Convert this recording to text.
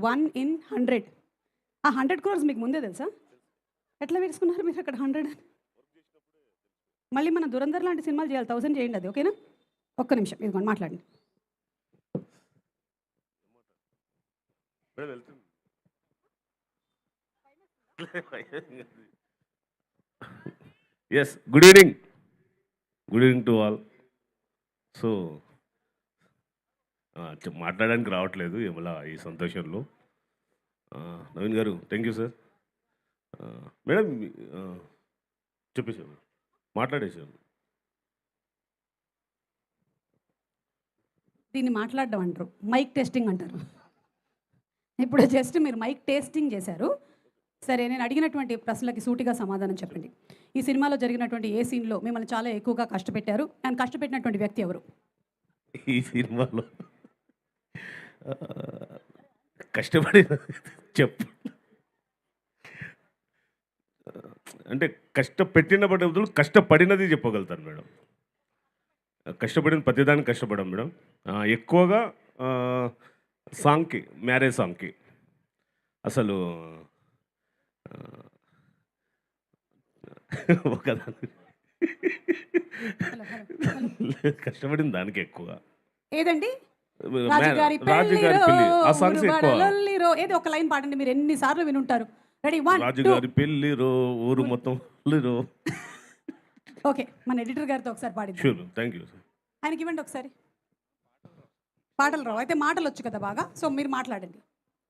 1 in 100. ఆ 100 crores మీకు ముందే తెలుసా? ఎట్లా వేసుకున్నారు మీరు అక్కడ 100? మళ్ళీ మన దురంధర్ లాంటి సినిమాలు చేయాలి, 1000 చేయండి అది, ఓకేనా? ఒక్క నిమిషం ఇదిగోండి మాట్లాడండి. Yes, good evening to all. So మాట్లాడడానికి రావట్లేదు ఏమలా ఈ సంతోషంలో. నవీన్ గారు థ్యాంక్ యూ సార్. మేడం చెప్పేసాను, మాట్లాడేసాను. దీన్ని మాట్లాడడం అంటారు, మైక్ టెస్టింగ్ అంటారు. ఇప్పుడు జస్ట్ మీరు మైక్ టేస్టింగ్ చేశారు. సరే, నేను అడిగినటువంటి ప్రశ్నలకి సూటిగా సమాధానం చెప్పండి. ఈ సినిమాలో జరిగినటువంటి ఏ సీన్లో మిమ్మల్ని చాలా ఎక్కువగా కష్టపెట్టారు అండ్ కష్టపెట్టినటువంటి వ్యక్తి ఎవరు? ఈ సినిమాలో కష్టపడి చెప్పు అంటే కష్టపెట్టిన బదులు కష్టపడినది చెప్పగలుగుతాను మేడం. కష్టపడిన ప్రతిదానికి కష్టపడాం మేడం. ఎక్కువగా సాంగ్కి, మ్యారేజ్ సాంగ్కి అసలు ఒకదాని కష్టపడిన దానికి ఎక్కువ. ఏదండి? రాజుగారి పెళ్లి, ఆ సాంగ్స్ ఎక్కువ. ఏదో ఒక లైన్ పాడండి, మీరు ఎన్నిసార్లు వినుంటారు. రెడీ, 1 రాజుగారి పెళ్లి రో, ఊరు మొత్తం రో. ఓకే, మన ఎడిటర్ గారితో ఒకసారి పాడి. Sure, thank you sir. ఆయనకి ఇవ్వండి ఒకసారి. పాటలు రావు అయితే మాటలు వచ్చు కదా బాగా, సో మీరు మాట్లాడండి.